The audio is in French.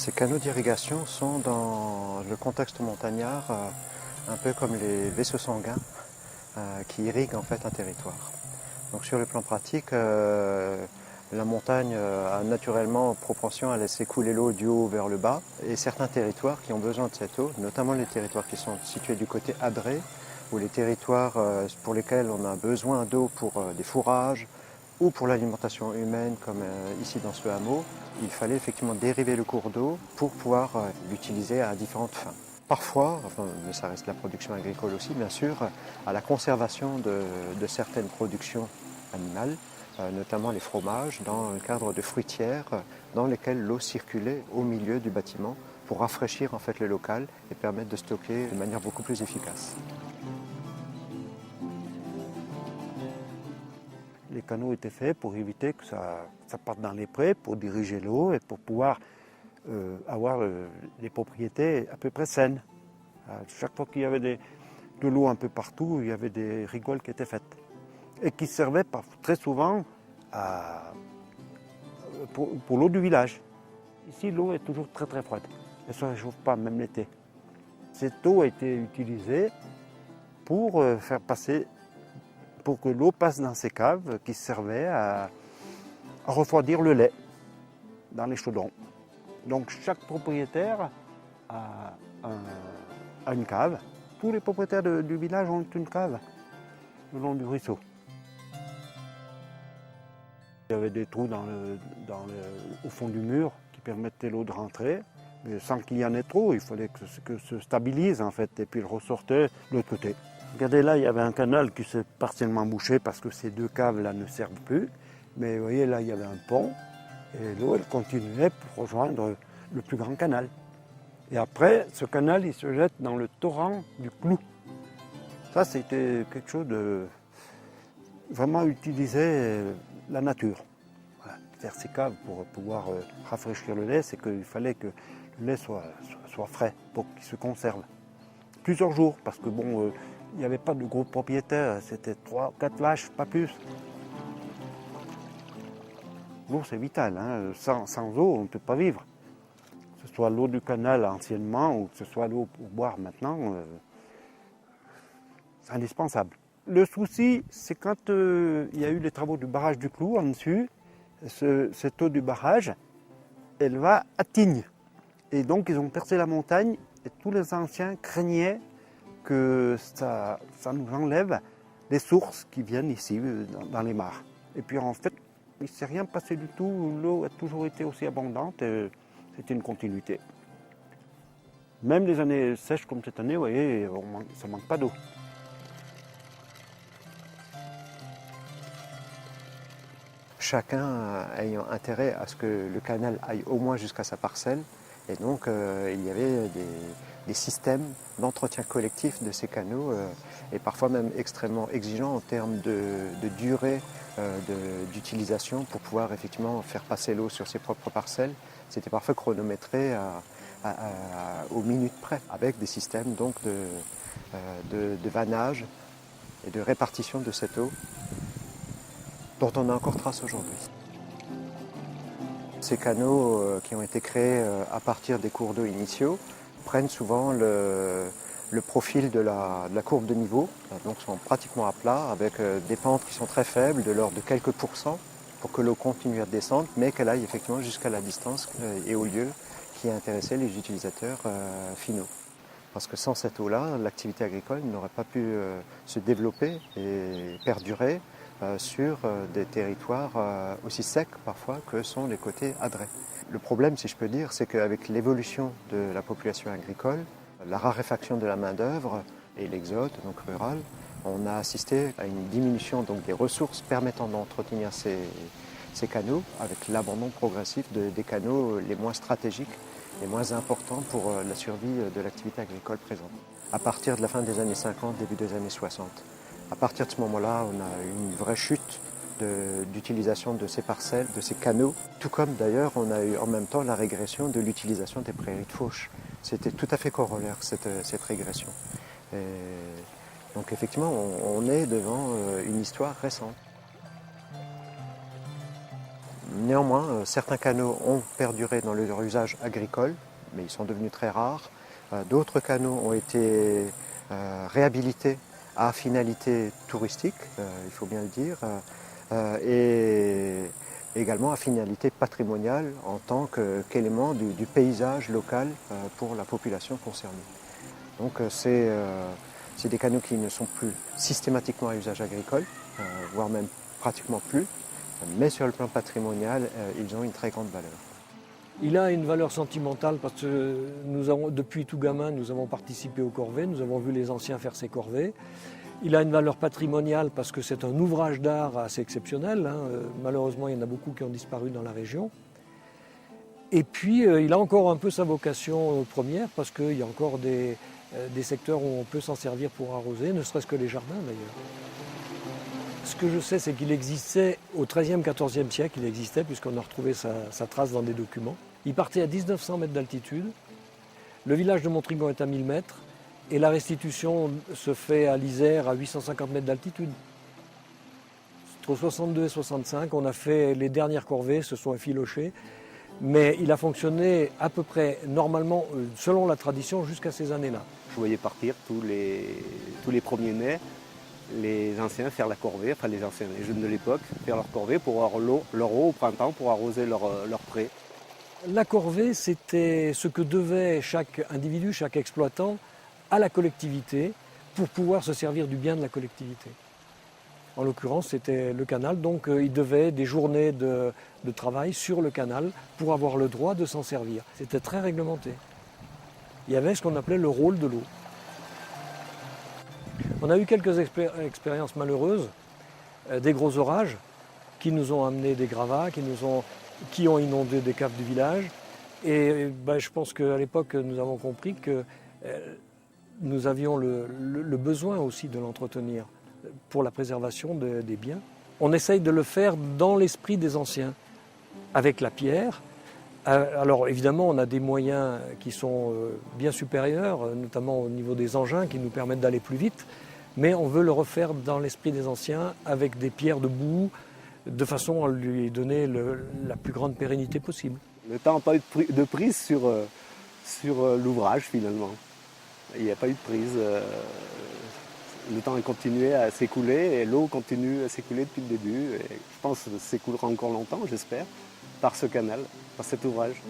Ces canaux d'irrigation sont dans le contexte montagnard un peu comme les vaisseaux sanguins qui irriguent en fait un territoire. Donc sur le plan pratique, la montagne a naturellement propension à laisser couler l'eau du haut vers le bas et certains territoires qui ont besoin de cette eau, notamment les territoires qui sont situés du côté adré ou les territoires pour lesquels on a besoin d'eau pour des fourrages ou pour l'alimentation humaine comme ici dans ce hameau, il fallait effectivement dériver le cours d'eau pour pouvoir l'utiliser à différentes fins. Parfois, mais ça reste la production agricole aussi bien sûr, à la conservation de certaines productions animales, notamment les fromages, dans le cadre de fruitières dans lesquelles l'eau circulait au milieu du bâtiment pour rafraîchir en fait le local et permettre de stocker de manière beaucoup plus efficace. Les canaux étaient faits pour éviter que ça parte dans les prés, pour diriger l'eau et pour pouvoir avoir des propriétés à peu près saines. Chaque fois qu'il y avait de l'eau un peu partout, il y avait des rigoles qui étaient faites et qui servaient très souvent pour l'eau du village. Ici, l'eau est toujours très très froide. Elle ne se réchauffe pas, même l'été. Cette eau a été utilisée pour pour que l'eau passe dans ces caves qui servaient à refroidir le lait dans les chaudrons. Donc chaque propriétaire a une cave. Tous les propriétaires du village ont une cave le long du ruisseau. Il y avait des trous au fond du mur qui permettaient l'eau de rentrer, mais sans qu'il y en ait trop, il fallait que se stabilise en fait, et puis il ressortait de l'autre côté. Regardez là, il y avait un canal qui s'est partiellement bouché parce que ces deux caves là ne servent plus. Mais vous voyez là, il y avait un pont et l'eau elle continuait pour rejoindre le plus grand canal. Et après, ce canal il se jette dans le torrent du Clou. Ça c'était quelque chose de vraiment utiliser la nature. Voilà. Faire ces caves pour pouvoir rafraîchir le lait, c'est qu'il fallait que le lait soit frais pour qu'il se conserve. Plusieurs jours, parce que bon, il n'y avait pas de gros propriétaires, c'était 3 ou 4 vaches, pas plus. L'eau c'est vital, hein. Sans eau on ne peut pas vivre. Que ce soit l'eau du canal anciennement ou que ce soit l'eau pour boire maintenant, c'est indispensable. Le souci, c'est quand il y a eu les travaux du barrage du Clou en dessus, cette eau du barrage, elle va à Tignes. Et donc ils ont percé la montagne et tous les anciens craignaient que ça nous enlève les sources qui viennent ici, dans les mares. Et puis en fait, il ne s'est rien passé du tout, l'eau a toujours été aussi abondante, et c'était une continuité. Même les années sèches comme cette année, vous voyez, ça ne manque pas d'eau. Chacun ayant intérêt à ce que le canal aille au moins jusqu'à sa parcelle, et donc il y avait des systèmes d'entretien collectif de ces canaux et parfois même extrêmement exigeants en termes de durée d'utilisation pour pouvoir effectivement faire passer l'eau sur ses propres parcelles. C'était parfois chronométré aux minutes près, avec des systèmes donc de vannage et de répartition de cette eau dont on a encore trace aujourd'hui. Ces canaux qui ont été créés à partir des cours d'eau initiaux prennent souvent le profil de la courbe de niveau, donc sont pratiquement à plat, avec des pentes qui sont très faibles, de l'ordre de quelques pourcents, pour que l'eau continue à descendre, mais qu'elle aille effectivement jusqu'à la distance et au lieu qui intéressait les utilisateurs finaux. Parce que sans cette eau-là, l'activité agricole n'aurait pas pu se développer et perdurer sur des territoires aussi secs parfois que sont les côtés adrés. Le problème, si je peux dire, c'est qu'avec l'évolution de la population agricole, la raréfaction de la main-d'œuvre et l'exode donc rural, on a assisté à une diminution donc, des ressources permettant d'entretenir ces canaux, avec l'abandon progressif des canaux les moins stratégiques, les moins importants pour la survie de l'activité agricole présente. À partir de la fin des années 50, début des années 60. À partir de ce moment-là, on a eu une vraie chute d'utilisation de ces parcelles, de ces canaux, tout comme d'ailleurs on a eu en même temps la régression de l'utilisation des prairies de fauche. C'était tout à fait corollaire cette régression. Et donc effectivement, on est devant une histoire récente. Néanmoins, certains canaux ont perduré dans leur usage agricole, mais ils sont devenus très rares. D'autres canaux ont été réhabilités à finalité touristique, il faut bien le dire, et également à finalité patrimoniale en tant qu'élément du paysage local pour la population concernée. Donc c'est des canaux qui ne sont plus systématiquement à usage agricole, voire même pratiquement plus, mais sur le plan patrimonial, ils ont une très grande valeur. Il a une valeur sentimentale parce que depuis tout gamin, nous avons participé aux corvées, nous avons vu les anciens faire ces corvées. Il a une valeur patrimoniale parce que c'est un ouvrage d'art assez exceptionnel. Malheureusement, il y en a beaucoup qui ont disparu dans la région. Et puis, il a encore un peu sa vocation première parce qu'il y a encore des secteurs où on peut s'en servir pour arroser, ne serait-ce que les jardins d'ailleurs. Ce que je sais, c'est qu'il existait au XIIIe, XIVe siècle, il existait puisqu'on a retrouvé sa trace dans des documents. Il partait à 1900 mètres d'altitude. Le village de Montrigon est à 1000 mètres. Et la restitution se fait à l'Isère à 850 mètres d'altitude. Entre 62 et 65, on a fait les dernières corvées, se sont effilochées. Mais il a fonctionné à peu près normalement, selon la tradition, jusqu'à ces années-là. Je voyais partir tous les 1er mai, les anciens faire la corvée, enfin les anciens, les jeunes de l'époque, faire leur corvée pour avoir leur eau au printemps pour arroser leur pré. La corvée, c'était ce que devait chaque individu, chaque exploitant, à la collectivité pour pouvoir se servir du bien de la collectivité. En l'occurrence, c'était le canal, donc il devait des journées de travail sur le canal pour avoir le droit de s'en servir. C'était très réglementé. Il y avait ce qu'on appelait le rôle de l'eau. On a eu quelques expériences malheureuses, des gros orages qui nous ont amené des gravats, qui ont inondé des caves du village. Et je pense qu'à l'époque, nous avons compris que nous avions le besoin aussi de l'entretenir pour la préservation des biens. On essaye de le faire dans l'esprit des anciens, avec la pierre. Alors évidemment, on a des moyens qui sont bien supérieurs, notamment au niveau des engins qui nous permettent d'aller plus vite, mais on veut le refaire dans l'esprit des anciens avec des pierres de boue, de façon à lui donner la plus grande pérennité possible. Le temps n'a pas eu de prise sur l'ouvrage finalement. Il n'y a pas eu de prise. Le temps a continué à s'écouler et l'eau continue à s'écouler depuis le début. Et je pense que ça s'écoulera encore longtemps, j'espère, par ce canal, par cet ouvrage.